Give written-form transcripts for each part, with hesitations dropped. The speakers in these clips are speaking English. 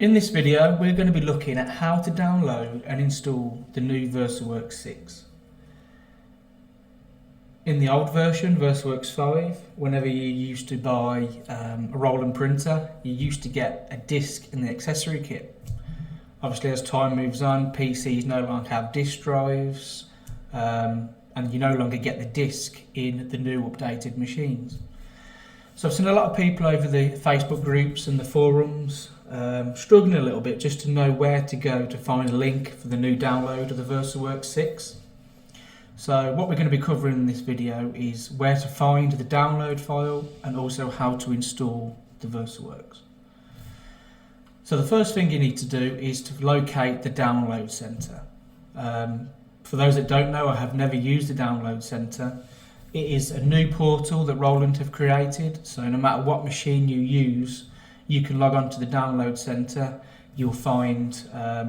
In this video, we're going to be looking at how to download and install the new Versaworks 6. In the old version, Versaworks 5, whenever you used to buy a rolling printer, you used to get a disc in the accessory kit. Obviously, as time moves on, PCs no longer have disk drives, and you no longer get the disc in the new updated machines. So I've seen a lot of people over the Facebook groups and the forums struggling a little bit just to know where to go to find a link for the new download of the Versaworks 6. So what we're going to be covering in this video is where to find the download file and also how to install the Versaworks. So the first thing you need to do is to locate the download center. For those that don't know, I have never used the download center. It is a new portal that Roland have created, so no matter what machine you use, you can log on to the download center. You'll find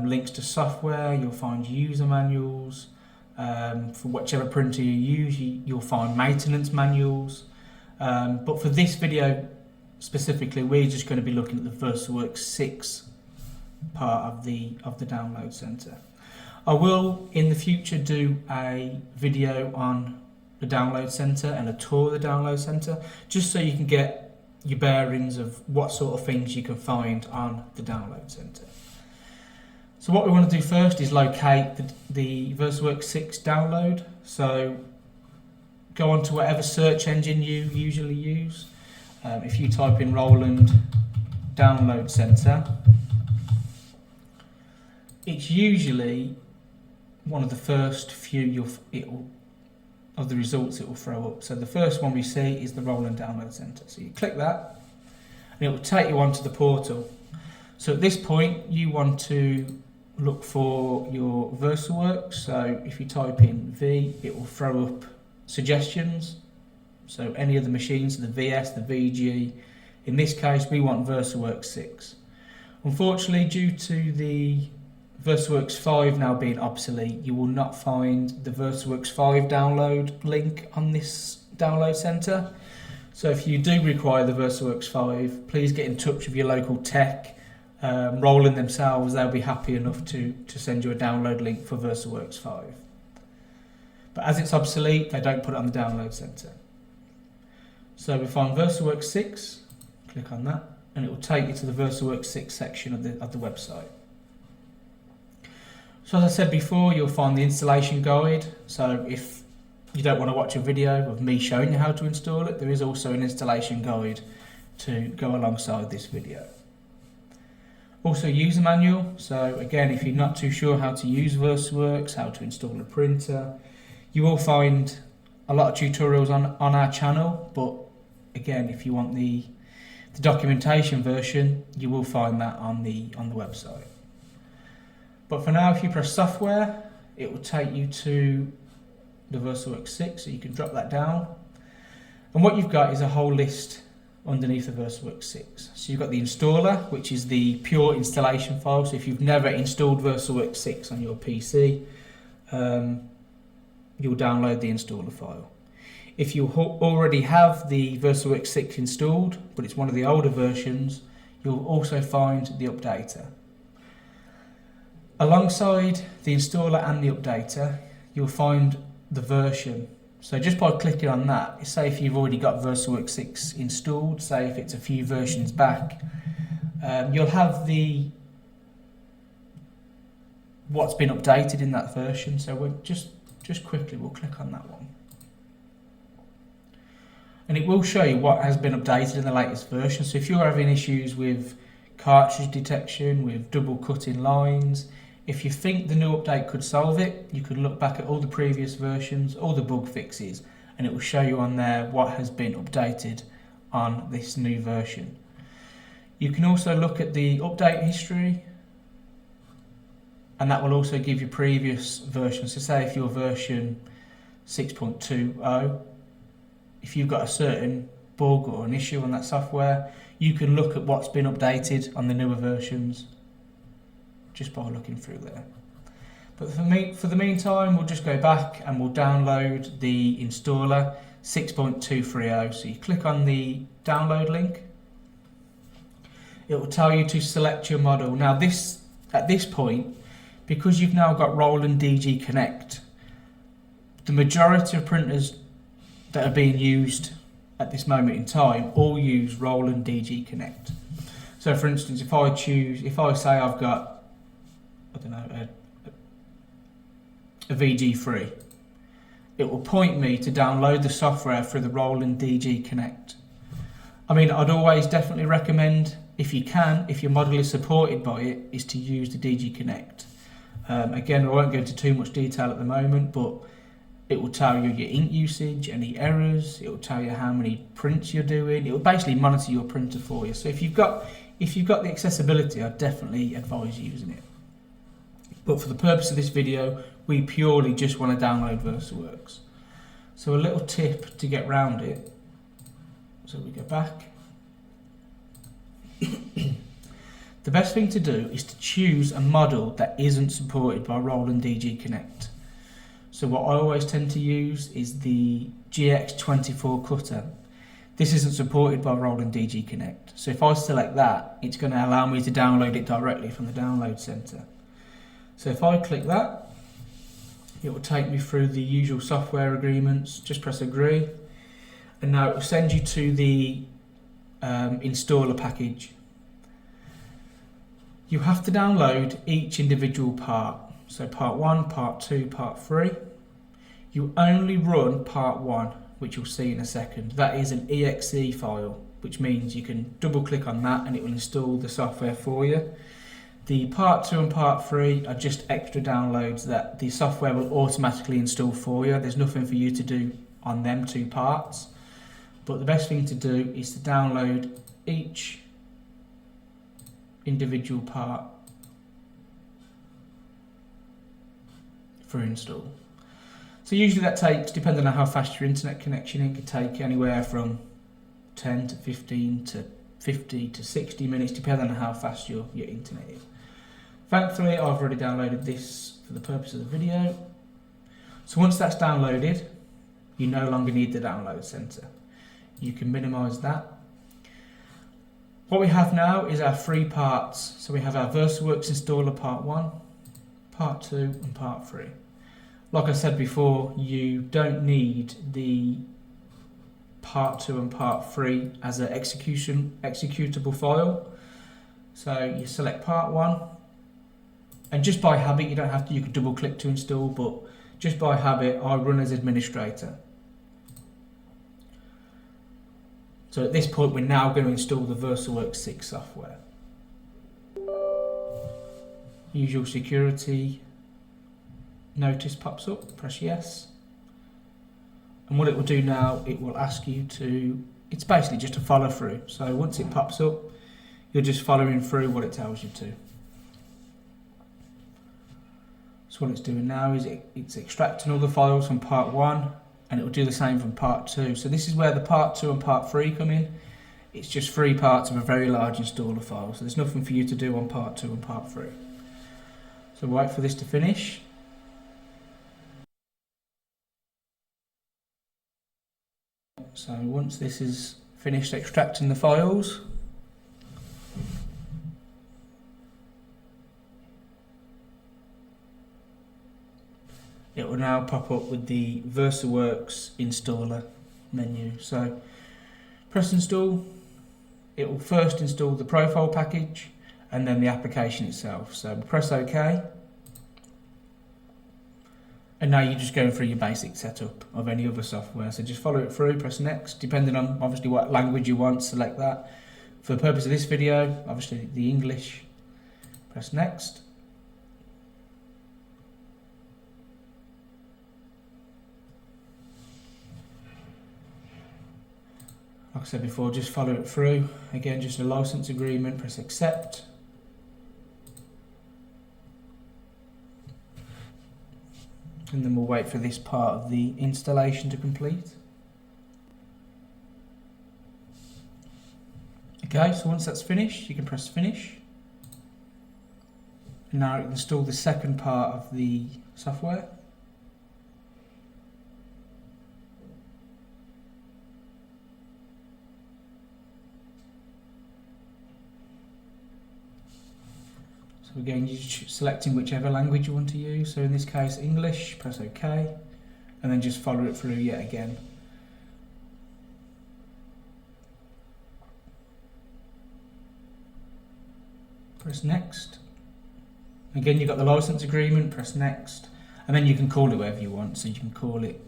links to software, you'll find user manuals, for whichever printer you use, you'll find maintenance manuals. But for this video specifically, we're just going to be looking at the Versaworks 6 part of the download center. I will in the future do a video on the download center and a tour of the download center, just so you can get your bearings of what sort of things you can find on the download center. So what we want to do first is locate the Versaworks 6 download. So go on to whatever search engine you usually use. If you type in Roland download center, it's usually one of the first few of the results it will throw up. So the first one we see is the Roland Download Center. So you click that and it will take you onto the portal. So at this point you want to look for your Versaworks. So if you type in V, it will throw up suggestions. So any of the machines, the VS, the VG. In this case we want Versaworks 6. Unfortunately, due to the Versaworks 5 now being obsolete, you will not find the Versaworks 5 download link on this download center. So if you do require the Versaworks 5, please get in touch with your local tech. Roland themselves, they'll be happy enough to send you a download link for Versaworks 5. But as it's obsolete, they don't put it on the download center. So we find Versaworks 6, click on that, and it will take you to the Versaworks 6 section of the website. So as I said before, you'll find the installation guide. So if you don't want to watch a video of me showing you how to install it, there is also an installation guide to go alongside this video. Also user manual. So again, if you're not too sure how to use Versaworks, how to install a printer, you will find a lot of tutorials on our channel. But again, if you want the documentation version, you will find that on the website. But for now, if you press software, it will take you to the Versaworks 6, so you can drop that down. And what you've got is a whole list underneath the Versaworks 6. So you've got the installer, which is the pure installation file. So if you've never installed Versaworks 6 on your PC, you'll download the installer file. If you already have the Versaworks 6 installed, but it's one of the older versions, you'll also find the updater. Alongside the installer and the updater, you'll find the version. So just by clicking on that, say if you've already got Versaworks 6 installed, say if it's a few versions back, you'll have what's been updated in that version. So we'll just quickly we'll click on that one. And it will show you what has been updated in the latest version. So if you're having issues with cartridge detection, with double cutting lines, if you think the new update could solve it, you could look back at all the previous versions, all the bug fixes, and it will show you on there what has been updated on this new version. You can also look at the update history, and that will also give you previous versions. So say if you're version 6.20, if you've got a certain bug or an issue on that software, you can look at what's been updated on the newer versions just by looking through there. But for the meantime, we'll just go back and we'll download the installer 6.230. So you click on the download link, it will tell you to select your model. Now at this point, because you've now got Roland DG Connect, the majority of printers that are being used at this moment in time all use Roland DG Connect. So for instance, if I say I've got, I don't know, a VG3, it will point me to download the software through the Roland DG Connect. I mean, I'd always definitely recommend, if you can, if your model is supported by it, is to use the DG Connect. Again, I won't go into too much detail at the moment, but it will tell you your ink usage, any errors, it will tell you how many prints you're doing, it will basically monitor your printer for you. So if you've got the accessibility, I'd definitely advise using it. But for the purpose of this video, we purely just want to download Versaworks. So a little tip to get around it, so we go back. The best thing to do is to choose a model that isn't supported by Roland DG Connect. So what I always tend to use is the GX24 cutter. This isn't supported by Roland DG Connect. So if I select that, it's going to allow me to download it directly from the download center. So if I click that, it will take me through the usual software agreements. Just press agree. And now it will send you to the installer package. You have to download each individual part. So part 1, part 2, part 3. You only run part 1, which you'll see in a second. That is an exe file, which means you can double click on that and it will install the software for you. The part 2 and part 3 are just extra downloads that the software will automatically install for you. There's nothing for you to do on them 2 parts. But the best thing to do is to download each individual part for install. So usually that takes, depending on how fast your internet connection is, it could take anywhere from 10 to 15 to 50 to 60 minutes, depending on how fast your internet is. Thankfully, I've already downloaded this for the purpose of the video. So once that's downloaded, you no longer need the download center. You can minimize that. What we have now is our 3 parts. So we have our Versaworks installer part 1, part 2 and part 3. Like I said before, you don't need the part 2 and part 3 as an executable file. So you select part 1, and just by habit, you don't have to, you can double click to install, but just by habit I run as administrator. So at this point, we're now going to install the Versaworks 6 software. Usual security notice pops up, press yes. And what it will do now, it will ask you to, it's basically just a follow through. So once it pops up, you're just following through what it tells you to. So what it's doing now is it's extracting all the files from part 1, and it will do the same from part 2. So this is where the part 2 and part 3 come in. It's just 3 parts of a very large installer file. So there's nothing for you to do on part 2 and part 3. So wait for this to finish. So once this is finished extracting the files, it will now pop up with the Versaworks installer menu. So press install. It will first install the profile package and then the application itself. So press OK. And now you're just going through your basic setup of any other software. So just follow it through, press next, depending on obviously what language you want, select that. For the purpose of this video, obviously the English, press next. Like I said before, just follow it through. Again, just a license agreement, press accept. And then we'll wait for this part of the installation to complete. Okay, so once that's finished, you can press finish. And now it can install the second part of the software. So again, you're selecting whichever language you want to use. So in this case, English, press OK, and then just follow it through yet again. Press next. Again, you've got the license agreement, press next, and then you can call it whatever you want. So you can call it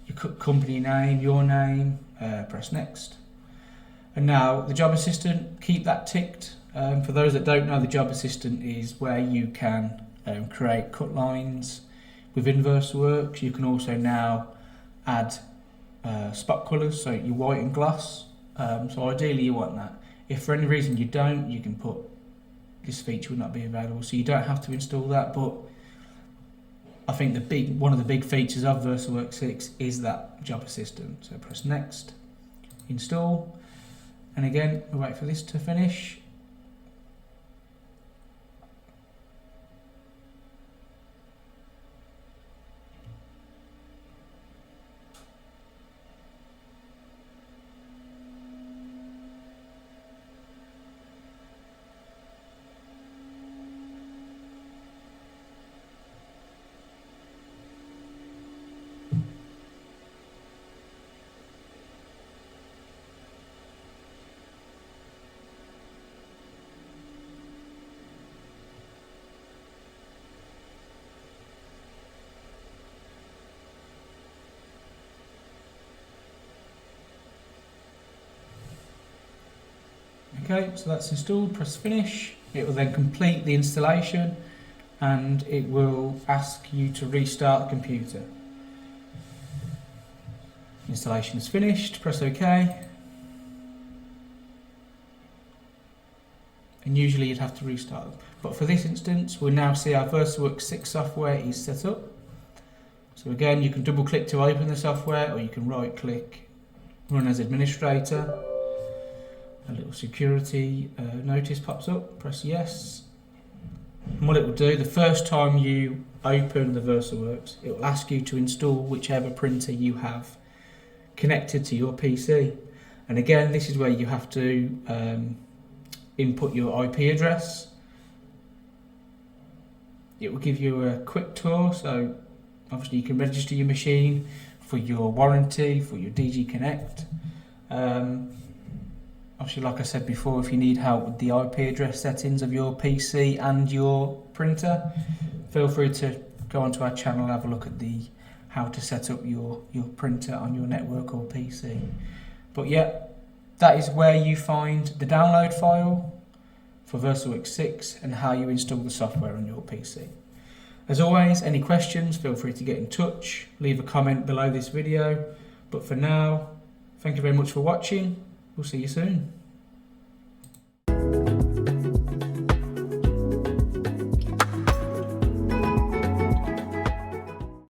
your company name, your name, press next. And now the job assistant, keep that ticked. For those that don't know, the job assistant is where you can create cut lines within Versaworks. You can also now add spot colours, so your white and gloss. So ideally you want that. If for any reason you don't, you can put this feature would not be available, so you don't have to install that. But I think one of the big features of Versaworks 6 is that job assistant. So press next, install, and again we wait for this to finish. Okay, so that's installed, press finish. It will then complete the installation and it will ask you to restart the computer. Installation is finished, press OK. And usually you'd have to restart them. But for this instance, we'll now see our Versaworks 6 software is set up. So again, you can double click to open the software, or you can right click, run as administrator. A little security notice pops up, press yes. And what it will do, the first time you open the Versaworks, it will ask you to install whichever printer you have connected to your PC. And again, this is where you have to input your IP address. It will give you a quick tour, so obviously you can register your machine for your warranty, for your DG Connect. Obviously, like I said before, if you need help with the IP address settings of your PC and your printer, feel free to go onto our channel and have a look at the how to set up your printer on your network or PC. But yeah, that is where you find the download file for Versaworks 6 and how you install the software on your PC. As always, any questions, feel free to get in touch, leave a comment below this video. But for now, thank you very much for watching. We'll see you soon.